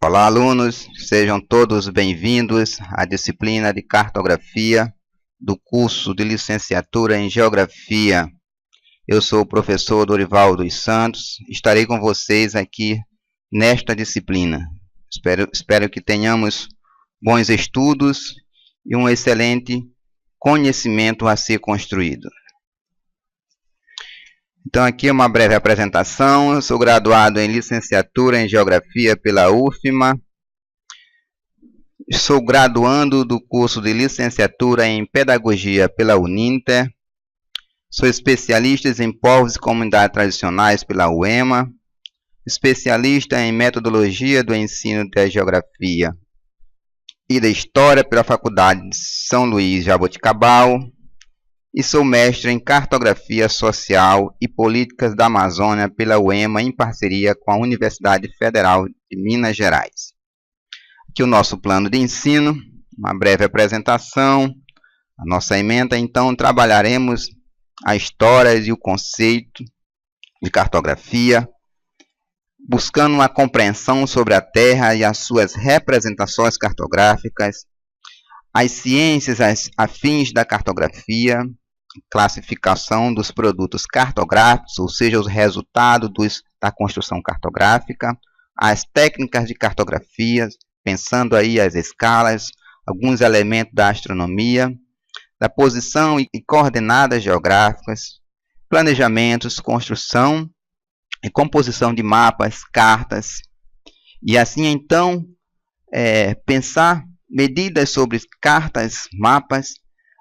Olá, alunos, sejam todos bem-vindos à disciplina de cartografia do curso de licenciatura em Geografia. Eu sou o professor Dorival dos Santos, estarei com vocês aqui nesta disciplina. Espero que tenhamos bons estudos e um excelente conhecimento a ser construído. Então, aqui uma breve apresentação. Eu sou graduado em licenciatura em Geografia pela UFMA. Sou graduando do curso de licenciatura em Pedagogia pela Uninter. Sou especialista em povos e comunidades tradicionais pela UEMA. Especialista em metodologia do ensino da Geografia e da História pela Faculdade de São Luís Jaboticabal. E sou mestre em Cartografia Social e Políticas da Amazônia pela UEMA, em parceria com a Universidade Federal de Minas Gerais. Aqui o nosso plano de ensino, uma breve apresentação. A nossa ementa, então, trabalharemos a história e o conceito de cartografia, buscando uma compreensão sobre a Terra e as suas representações cartográficas, as ciências afins da cartografia, classificação dos produtos cartográficos, ou seja, os resultados da construção cartográfica, as técnicas de cartografia, pensando aí as escalas, alguns elementos da astronomia, da posição e coordenadas geográficas, planejamentos, construção e composição de mapas, cartas, e assim então pensar medidas sobre cartas, mapas,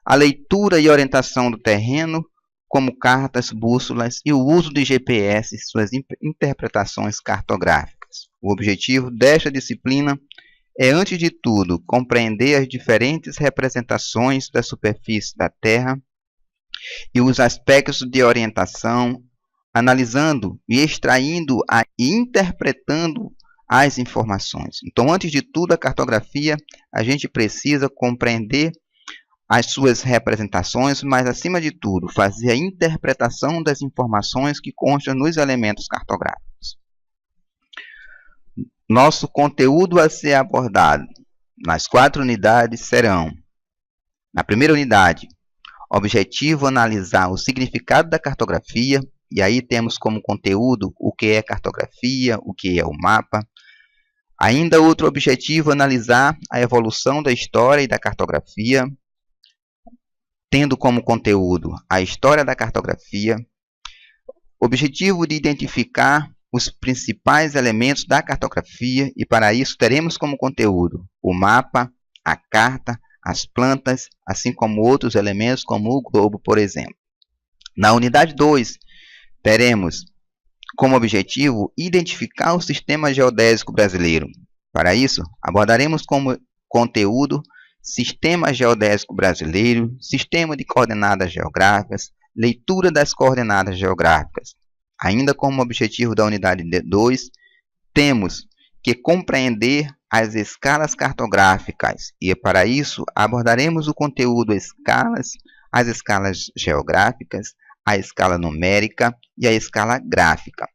a leitura e orientação do terreno, como cartas, bússolas e o uso de GPS e suas interpretações cartográficas. O objetivo desta disciplina é, antes de tudo, compreender as diferentes representações da superfície da Terra e os aspectos de orientação, analisando e extraindo e interpretando as informações. Então, antes de tudo, a cartografia, a gente precisa compreender as suas representações, mas, acima de tudo, fazer a interpretação das informações que constam nos elementos cartográficos. Nosso conteúdo a ser abordado nas 4 unidades serão: na primeira unidade, objetivo analisar o significado da cartografia, e aí temos como conteúdo o que é cartografia, o que é o mapa. Ainda outro objetivo, analisar a evolução da história e da cartografia, tendo como conteúdo a história da cartografia. Objetivo de identificar os principais elementos da cartografia, e para isso teremos como conteúdo o mapa, a carta, as plantas, assim como outros elementos como o globo, por exemplo. Na unidade 2, teremos como objetivo identificar o sistema geodésico brasileiro. Para isso, abordaremos como conteúdo Sistema Geodésico Brasileiro, Sistema de Coordenadas Geográficas, Leitura das Coordenadas Geográficas. Ainda como objetivo da unidade 2, temos que compreender as escalas cartográficas, e para isso abordaremos o conteúdo escalas, as escalas geográficas, a escala numérica e a escala gráfica.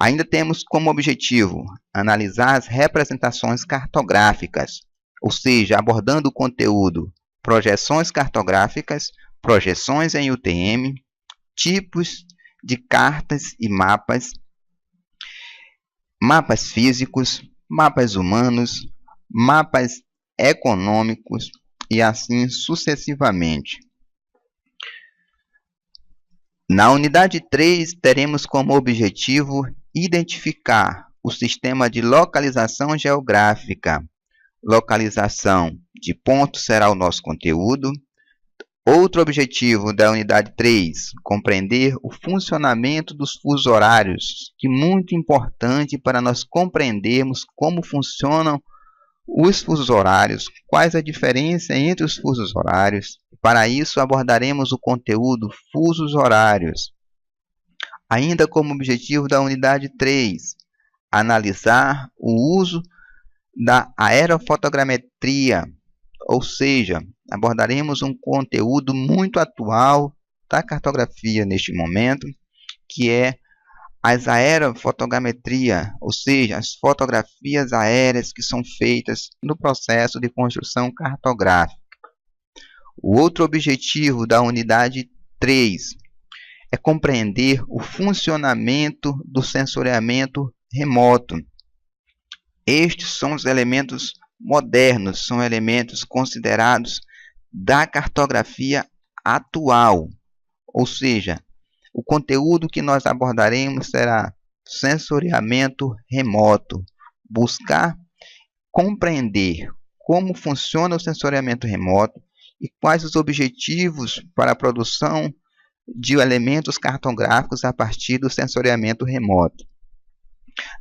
Ainda temos como objetivo analisar as representações cartográficas, ou seja, abordando o conteúdo projeções cartográficas, projeções em UTM, tipos de cartas e mapas, mapas físicos, mapas humanos, mapas econômicos e assim sucessivamente. Na unidade 3, teremos como objetivo identificar o sistema de localização geográfica. Localização de pontos será o nosso conteúdo. Outro objetivo da unidade 3, compreender o funcionamento dos fusos horários, que é muito importante para nós compreendermos como funcionam os fusos horários, quais a diferença entre os fusos horários. Para isso, abordaremos o conteúdo fusos horários. Ainda como objetivo da unidade 3, analisar o uso da aerofotogrametria, ou seja, abordaremos um conteúdo muito atual da cartografia neste momento, que é as aerofotogrametria, ou seja, as fotografias aéreas que são feitas no processo de construção cartográfica. O outro objetivo da unidade 3 é compreender o funcionamento do sensoriamento remoto. Estes são os elementos modernos, são elementos considerados da cartografia atual, ou seja, o conteúdo que nós abordaremos será sensoriamento remoto, buscar compreender como funciona o sensoriamento remoto e quais os objetivos para a produção de elementos cartográficos a partir do sensoriamento remoto.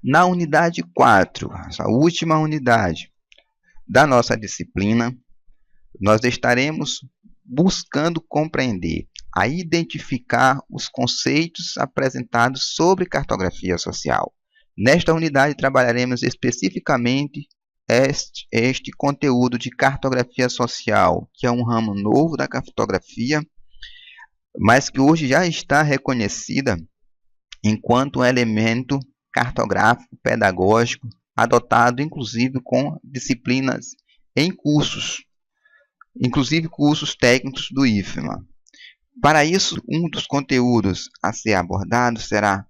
Na unidade 4, essa última unidade da nossa disciplina, nós estaremos buscando compreender, a identificar os conceitos apresentados sobre cartografia social. Nesta unidade trabalharemos especificamente este conteúdo de cartografia social, que é um ramo novo da cartografia, mas que hoje já está reconhecida enquanto um elemento cartográfico pedagógico, adotado inclusive com disciplinas em cursos, inclusive cursos técnicos do IFMA. Para isso, um dos conteúdos a ser abordado será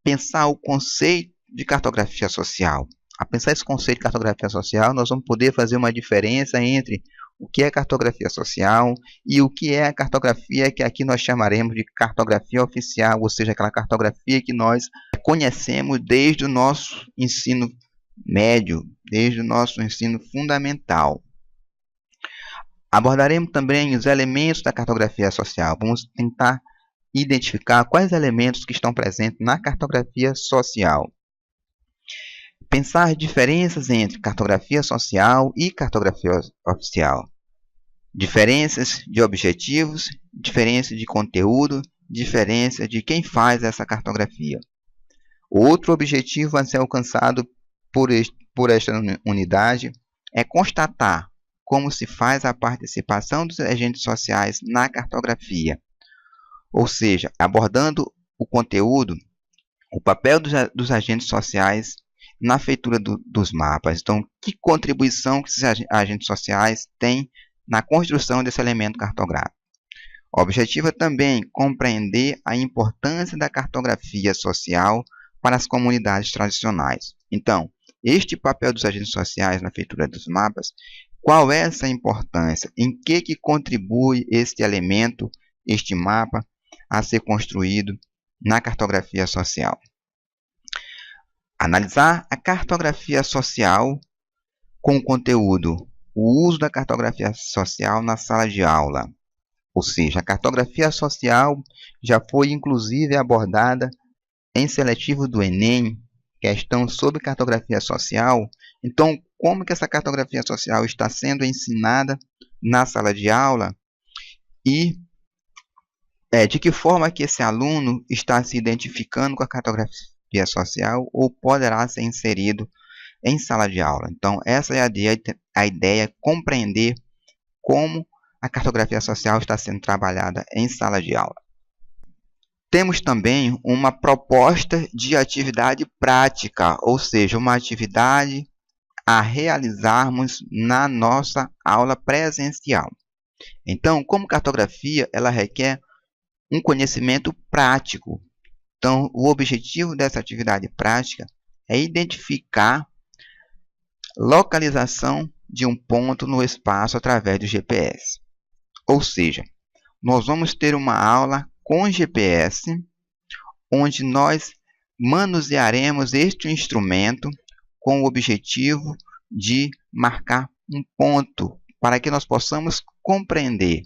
pensar o conceito de cartografia social. A pensar esse conceito de cartografia social, nós vamos poder fazer uma diferença entre o que é cartografia social e o que é a cartografia que aqui nós chamaremos de cartografia oficial, ou seja, aquela cartografia que nós conhecemos desde o nosso ensino médio, desde o nosso ensino fundamental. Abordaremos também os elementos da cartografia social. Vamos tentar identificar quais elementos que estão presentes na cartografia social. Pensar diferenças entre cartografia social e cartografia oficial. Diferenças de objetivos, diferença de conteúdo, diferença de quem faz essa cartografia. Outro objetivo a ser alcançado por esta unidade é constatar como se faz a participação dos agentes sociais na cartografia, ou seja, abordando o conteúdo, o papel dos agentes sociais na feitura dos mapas. Então, que contribuição que esses agentes sociais têm na construção desse elemento cartográfico? O objetivo é também compreender a importância da cartografia social para as comunidades tradicionais. Então, este papel dos agentes sociais na feitura dos mapas, qual é essa importância? Em que contribui este elemento, este mapa, a ser construído na cartografia social? Analisar a cartografia social com o conteúdo, o uso da cartografia social na sala de aula. Ou seja, a cartografia social já foi inclusive abordada em seletivo do Enem, questão sobre cartografia social. Então, como que essa cartografia social está sendo ensinada na sala de aula e de que forma que esse aluno está se identificando com a cartografia social ou poderá ser inserido em sala de aula. Então, essa é a ideia, compreender como a cartografia social está sendo trabalhada em sala de aula. Temos também uma proposta de atividade prática, ou seja, uma atividade a realizarmos na nossa aula presencial. Então, como cartografia, ela requer um conhecimento prático. Então, o objetivo dessa atividade prática é identificar localização de um ponto no espaço através do GPS. Ou seja, nós vamos ter uma aula com GPS, onde nós manusearemos este instrumento com o objetivo de marcar um ponto para que nós possamos compreender,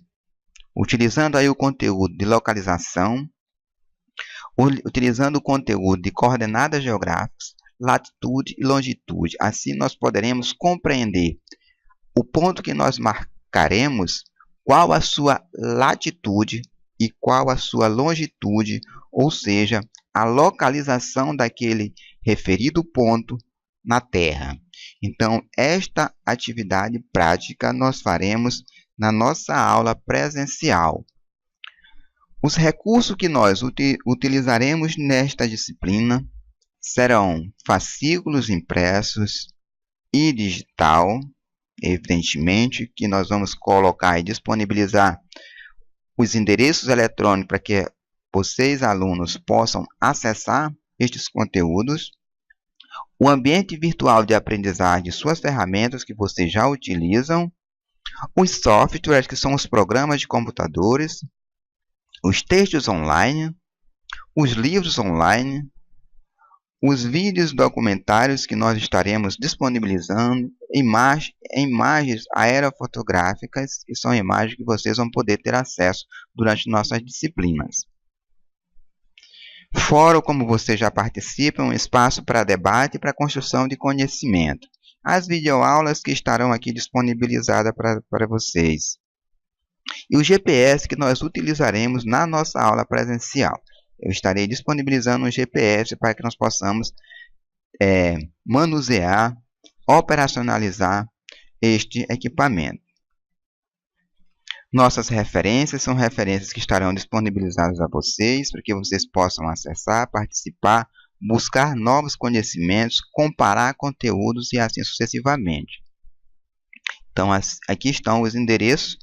utilizando aí o conteúdo de localização, utilizando o conteúdo de coordenadas geográficas, latitude e longitude. Assim nós poderemos compreender o ponto que nós marcaremos, qual a sua latitude e qual a sua longitude, ou seja, a localização daquele referido ponto na Terra. Então, esta atividade prática nós faremos na nossa aula presencial. Os recursos que nós utilizaremos nesta disciplina serão fascículos impressos e digital, evidentemente, que nós vamos colocar e disponibilizar os endereços eletrônicos para que vocês, alunos, possam acessar estes conteúdos. O ambiente virtual de aprendizagem, suas ferramentas que vocês já utilizam, os softwares, que são os programas de computadores, os textos online, os livros online, os vídeos documentários que nós estaremos disponibilizando, imagens aerofotográficas, que são imagens que vocês vão poder ter acesso durante nossas disciplinas. Fórum, como vocês já participam, um espaço para debate e para construção de conhecimento. As videoaulas que estarão aqui disponibilizadas para vocês. E o GPS que nós utilizaremos na nossa aula presencial. Eu estarei disponibilizando um GPS para que nós possamos manusear, operacionalizar este equipamento. Nossas referências são referências que estarão disponibilizadas a vocês, para que vocês possam acessar, participar, buscar novos conhecimentos, comparar conteúdos e assim sucessivamente. Então, aqui estão os endereços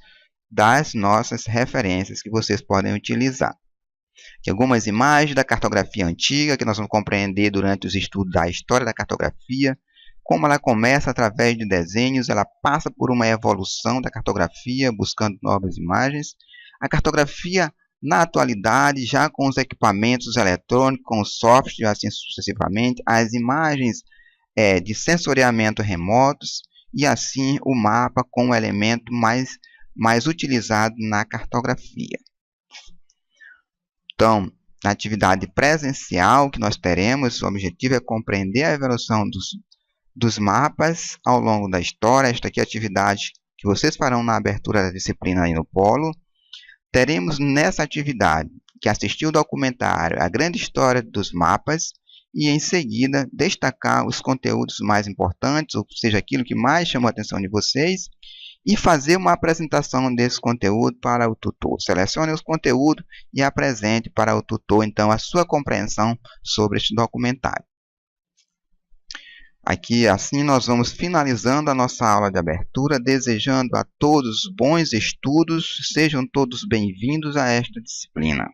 das nossas referências que vocês podem utilizar. Aqui algumas imagens da cartografia antiga, que nós vamos compreender durante os estudos da história da cartografia, como ela começa através de desenhos, ela passa por uma evolução da cartografia, buscando novas imagens. A cartografia, na atualidade, já com os equipamentos eletrônicos, com os softwares e assim sucessivamente, as imagens de sensoriamento remotos e assim o mapa com o elemento mais utilizado na cartografia. Então, na atividade presencial que nós teremos, o objetivo é compreender a evolução dos mapas ao longo da história. Esta aqui é a atividade que vocês farão na abertura da disciplina aí no Polo. Teremos nessa atividade que assistir o documentário A Grande História dos Mapas e, em seguida, destacar os conteúdos mais importantes, ou seja, aquilo que mais chamou a atenção de vocês, e fazer uma apresentação desse conteúdo para o tutor. Selecione os conteúdos e apresente para o tutor, então, a sua compreensão sobre este documentário. Aqui, assim, nós vamos finalizando a nossa aula de abertura, desejando a todos bons estudos, sejam todos bem-vindos a esta disciplina.